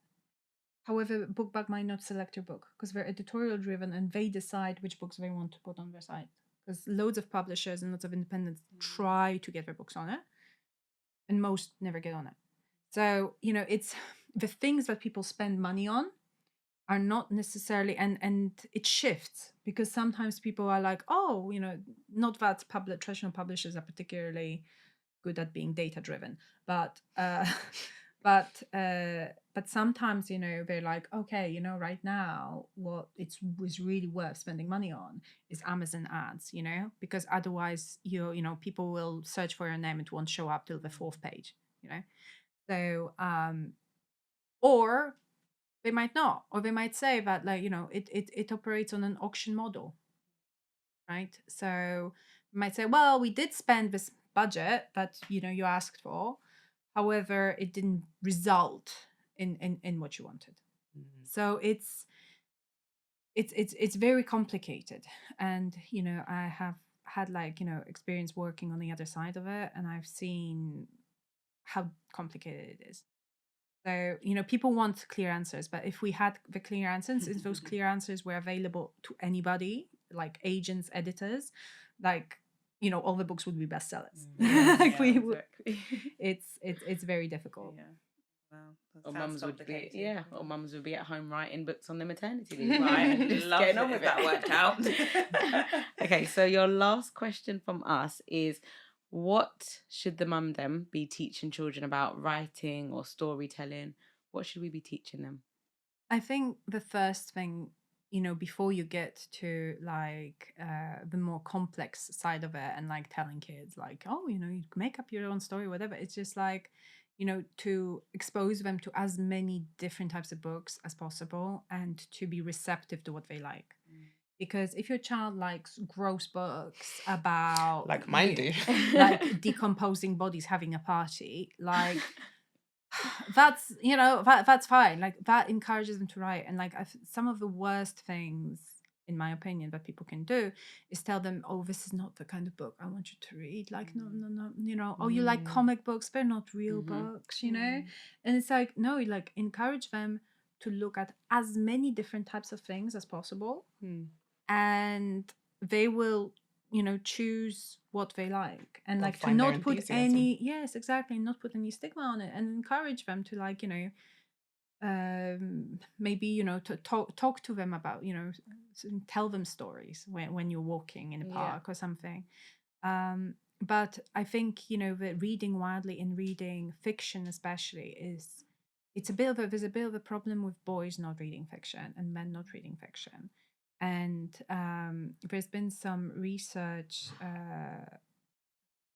However, BookBug might not select your book because they're editorial driven and they decide which books they want to put on their site. Because loads of publishers and lots of independents try to get their books on it, and most never get on it. So it's the things that people spend money on are not necessarily, and it shifts because sometimes people are like, oh, not that traditional publishers are particularly good at being data driven, but sometimes they're like, okay, right now what was really worth spending money on is Amazon ads, because otherwise people will search for your name, it won't show up till the 4th page, so or they might not, or they might say that like it operates on an auction model, right? So you might say, well, we did spend this budget that you asked for, however it didn't result in what you wanted. So it's very complicated, and I have had like experience working on the other side of it, and I've seen how complicated it is. So people want clear answers, but if we had the clear answers, if those clear answers were available to anybody, like agents, editors, like all the books would be bestsellers. Like exactly. it's very difficult. Wow, that Or sounds mums would be, complicated. or mums would be at home writing books on their maternity leave. Right, Just love getting it on if with that it. worked out. Okay, so your last question from us is, what should the Mum Dem be teaching children about writing or storytelling? What should we be teaching them? I think the first thing, before you get to like the more complex side of it and like telling kids like, oh, you can make up your own story, whatever. It's just like, to expose them to as many different types of books as possible and to be receptive to what they like. Because if your child likes gross books about Like mine do. like decomposing bodies having a party, like that's that's fine, like that encourages them to write. And like some of the worst things in my opinion that people can do is tell them, oh, this is not the kind of book I want you to read, like no, oh, you like comic books, they're not real books, and it's like, no, like encourage them to look at as many different types of things as possible, and they will choose what they like, and They'll like to find their not put enthusiasm. any, yes, exactly, not put any stigma on it, and encourage them to like maybe to talk to them about tell them stories when you're walking in a park or something. But I think the reading widely and reading fiction especially there's a bit of a problem with boys not reading fiction and men not reading fiction. And there's been some research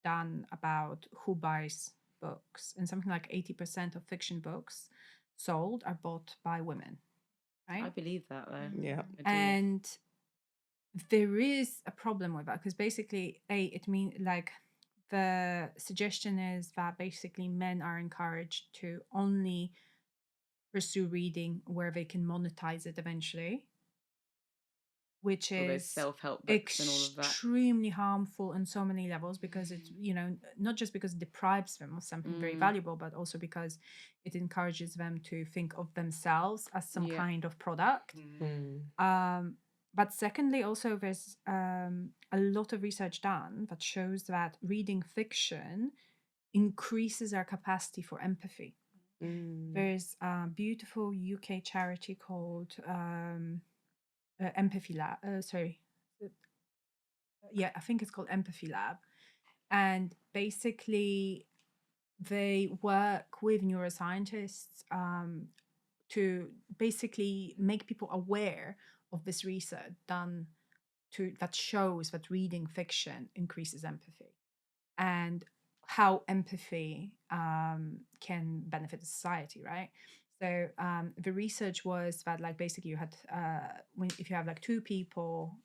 done about who buys books, and something like 80% of fiction books sold are bought by women, right? I believe that though. Yeah. I do. And there is a problem with that, because basically it means like the suggestion is that basically men are encouraged to only pursue reading where they can monetize it eventually, which All those is self-help books and all of that. extremely harmful on so many levels, because it's not just because it deprives them of something very valuable, but also because it encourages them to think of themselves as some kind of product. But secondly, also there's a lot of research done that shows that reading fiction increases our capacity for empathy. There's a beautiful UK charity called Empathy Lab. I think it's called Empathy Lab. And basically, they work with neuroscientists to basically make people aware of this research done that shows that reading fiction increases empathy, and how empathy can benefit society, right? So the research was that like basically you had if you have like two people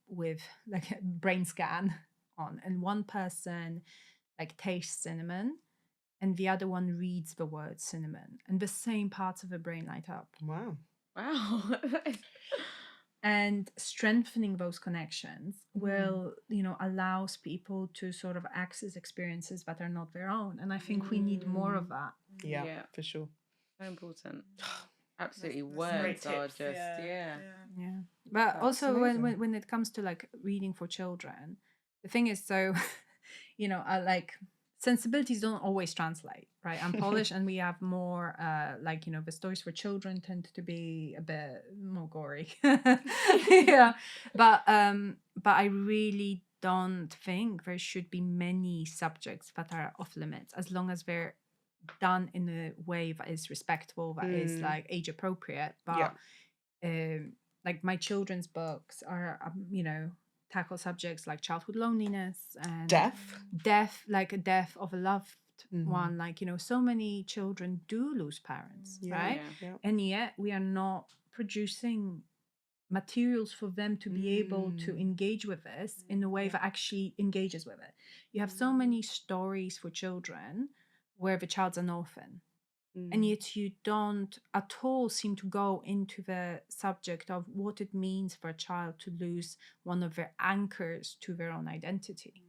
with like a brain scan on, and one person like tastes cinnamon and the other one reads the word cinnamon, and the same parts of the brain light up. Wow. And strengthening those connections will allows people to sort of access experiences that are not their own, and I think we need more of that. Yeah, for sure. So important. Absolutely. That's Words great are tips. just Yeah. But That's also amazing. when it comes to like reading for children, the thing is, so I like sensibilities don't always translate, right? I'm Polish and we have more like the stories for children tend to be a bit more gory. Yeah. But I really don't think there should be many subjects that are off limits, as long as they're done in a way that is respectful, that is like age appropriate. But like my children's books are tackle subjects like childhood loneliness and death, like a death of a loved one. Like so many children do lose parents, right? And yet we are not producing materials for them to be able to engage with this in a way that actually engages with it. You have so many stories for children where the child's an orphan, and yet you don't at all seem to go into the subject of what it means for a child to lose one of their anchors to their own identity.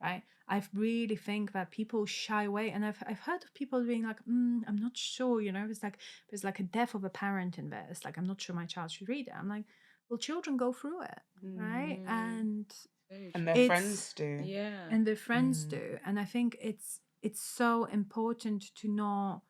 Right? I really think that people shy away, and I've heard of people being like, I'm not sure, it's like there's like a death of a parent in this, like I'm not sure my child should read it. I'm like, well, children go through it, right? And their friends do. And their friends do. And I think it's so important to not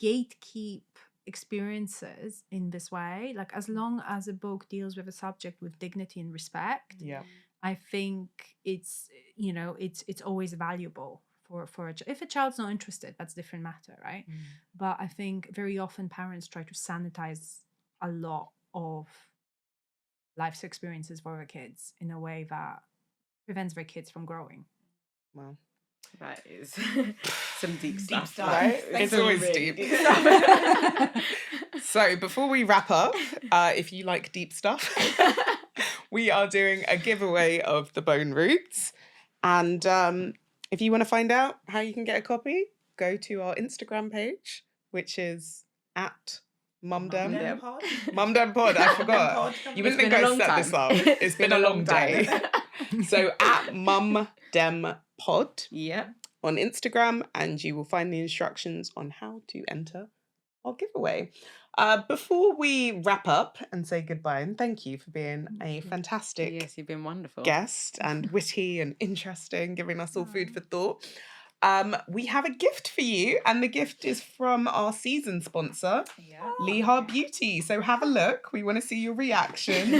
gatekeep experiences in this way. Like, as long as a book deals with a subject with dignity and respect, Yeah. I think it's it's always valuable for if a child's not interested, that's a different matter, right? But I think very often parents try to sanitize a lot of life's experiences for their kids in a way that prevents their kids from growing. Wow. That is some deep stuff. stuff. Right? Thank It's you. always Really deep. stuff. So before we wrap up, if you like deep stuff, we are doing a giveaway of the Bone Roots. And if you want to find out how you can get a copy, go to our Instagram page, which is at Mum Dem. Dem Pod. Mum Dem Pod, I forgot. Pod. You wouldn't It's think been a I long set time. this up. It's been a long day. So at Mum Dem Pod Yep. on Instagram, and you will find the instructions on how to enter our giveaway. Before we wrap up and say goodbye, and thank you for being a fantastic Yes, you've been wonderful. guest and witty and interesting, giving us all food for thought. We have a gift for you, and the gift is from our season sponsor, Yeah. Leha Beauty. So have a look. We want to see your reaction.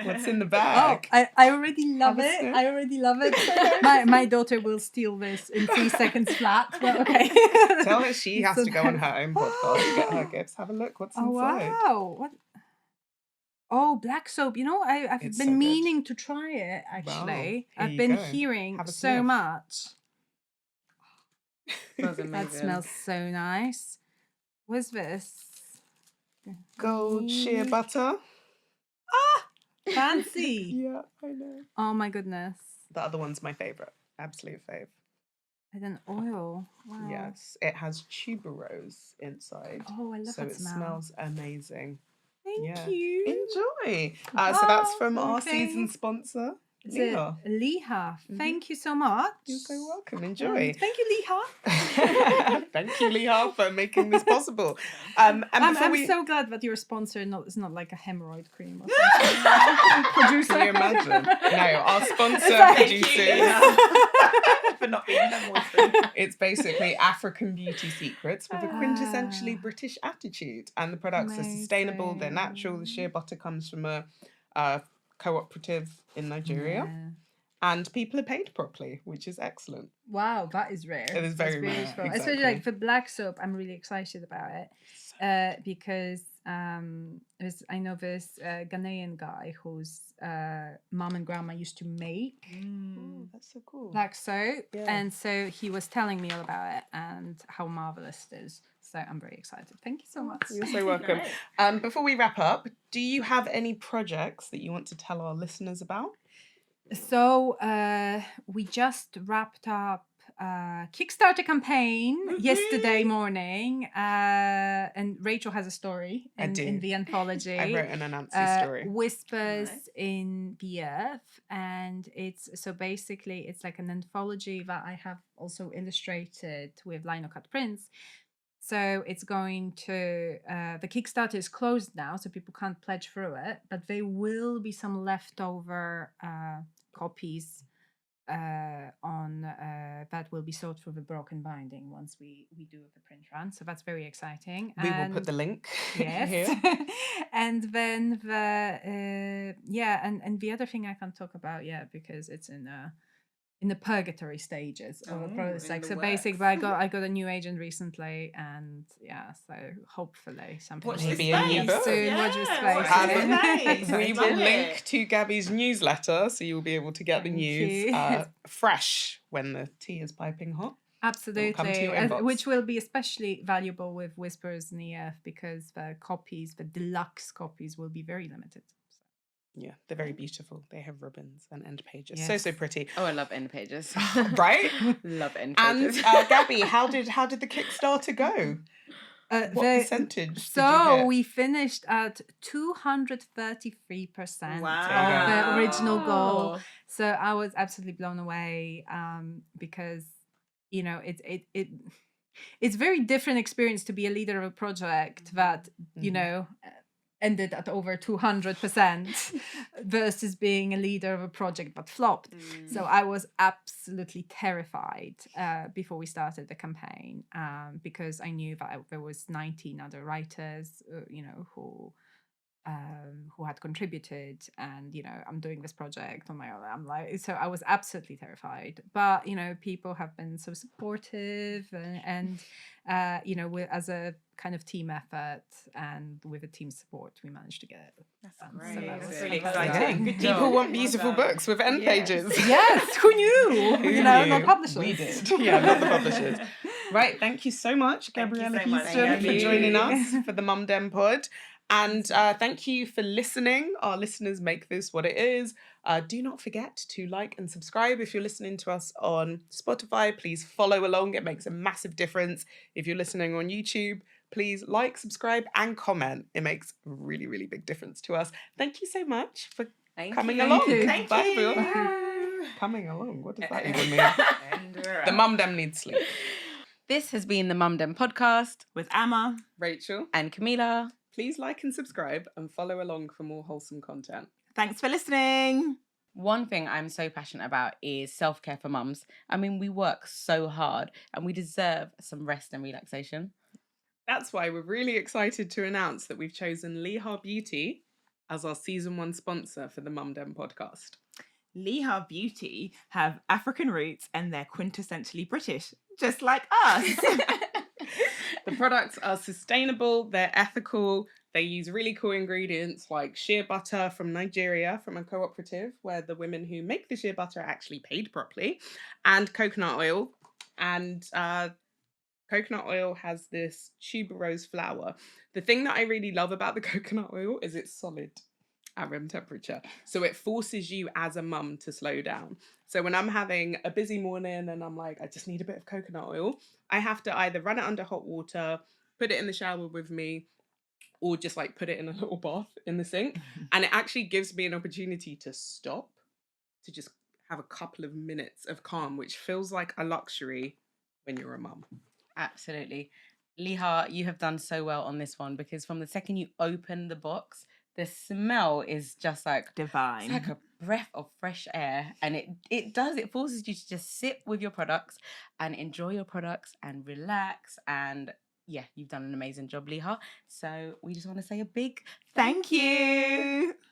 What's in the Oh, bag? I already love Have a it. sniff. I already love it. My daughter will steal this in 3 seconds flat. But okay. Tell her she has to go on her own podcast to get her gifts. Have a look. What's Oh inside? wow! What? Oh, black soap. I've It's been so good. meaning to try it. Actually, Here I've you been go. hearing Have a so sniff. much. Smells amazing. That smells so nice. What's this? Gold shea butter. Fancy. Yeah, I know. Oh my goodness. The other one's my favourite. Absolute fave. And then oil. Wow. Yes, it has tuberose inside. Oh, I love so that it smell. smells amazing. Thank Yeah. you. Enjoy. So that's Oh, from our okay. season sponsor, It's Leha. Leha. Thank you so much. You're so welcome. Enjoy. Thank you, Leha. Thank you, Leha, for making this possible. And before I'm we so glad that your sponsor is not like a hemorrhoid cream or something. Producer. can you imagine? No, our sponsor Thank you, produces. Leha, for not being hemorrhoid. It's basically African beauty secrets with a quintessentially British attitude, and the products are sustainable. They're natural. The shea butter comes from a cooperative in Nigeria, Yeah. and people are paid properly, which is excellent. Wow, that is rare. It is That's very rare, beautiful. exactly. Especially like for black soap, I'm really excited about it because I know this Ghanaian guy whose mom and grandma used to make Oh, that's so cool. black soap, Yeah. and so he was telling me all about it and how marvelous it is. So I'm very excited. Thank you so much. You're so welcome. Nice. Before we wrap up, do you have any projects that you want to tell our listeners about? So we just wrapped up a Kickstarter campaign yesterday morning, and Rachel has a story I do. in the anthology. I wrote an Anansi story. Whispers Nice. in the Earth, and it's like an anthology that I have also illustrated with lino cut prints. So it's going to the Kickstarter is closed now, so people can't pledge through it, but there will be some leftover copies on that will be sold through the broken binding once we do the print run. So that's very exciting. We will put the link Yes. here. And then and the other thing I can't talk about yet because it's in the purgatory stages of the Oh, process. in Like the so works. basically I got a new agent recently, and so hopefully something Watch will this this be a new space. book. soon. Watch this Yeah, space. watch this yeah. space. We Love will link it. to Gabby's newsletter, so you'll be able to get the Thank news you. fresh when the tea is piping hot. Absolutely, come to your inbox. which will be especially valuable with Whispers in the Earth because the deluxe copies will be very limited. Yeah, they're very beautiful. They have ribbons and end pages. Yes. So pretty. Oh, I love end pages. Right? Love end And pages. Gabby, how did the Kickstarter go? What percentage did you So hit? we finished at 233% Wow. of the original goal. Oh. So I was absolutely blown away because it's very different experience to be a leader of a project that Mhm. ended at over 200% versus being a leader of a project but flopped. So I was absolutely terrified before we started the campaign, because I knew that there was 19 other writers, who had contributed, and I'm doing this project on my own. I'm like, so I was absolutely terrified, but people have been so supportive, and as a kind of team effort and with a team support, we managed to get it. That's done. great. So that That's was really fantastic. exciting. Yeah. Good People job. want Well beautiful done. books with end Yes. pages. Yes, who knew? Who Not knew? publishers. We did. Yeah, not the publishers. Right, thank you so much, Thank you Gabriela so much, Houston, for Gabby. joining us for the Mum Dem Pod. And thank you for listening. Our listeners make this what it is. Do not forget to like and subscribe. If you're listening to us on Spotify, please follow along. It makes a massive difference. If you're listening on YouTube, please like, subscribe, and comment. It makes a really, really big difference to us. Thank you so much for coming along. Thank you. Thank Bye, you. everyone. Coming along. What does that even mean? And we're The out. Mum Dem needs sleep. This has been the Mum Dem podcast. With Amma. Rachel, And Kamilah. please like and subscribe and follow along for more wholesome content. Thanks for listening. One thing I'm so passionate about is self-care for mums. I mean, we work so hard and we deserve some rest and relaxation. That's why we're really excited to announce that we've chosen Leha Beauty as our season 1 sponsor for the Mum Dem podcast. Leha Beauty have African roots and they're quintessentially British, just like us. The products are sustainable, they're ethical, they use really cool ingredients like shea butter from Nigeria from a cooperative where the women who make the shea butter are actually paid properly, and coconut oil. And coconut oil has this tuberose flower. The thing that I really love about the coconut oil is it's solid at room temperature. So it forces you as a mum to slow down. So when I'm having a busy morning and I'm like, I just need a bit of coconut oil, I have to either run it under hot water, put it in the shower with me, or just like put it in a little bath in the sink. And it actually gives me an opportunity to stop, to just have a couple of minutes of calm, which feels like a luxury when you're a mum. Absolutely. Leha, you have done so well on this one because from the second you open the box, the smell is just like Divine. It's like a breath of fresh air, and it forces you to just sit with your products and enjoy your products and relax. And yeah, you've done an amazing job, Leha. So we just want to say a big Thank you.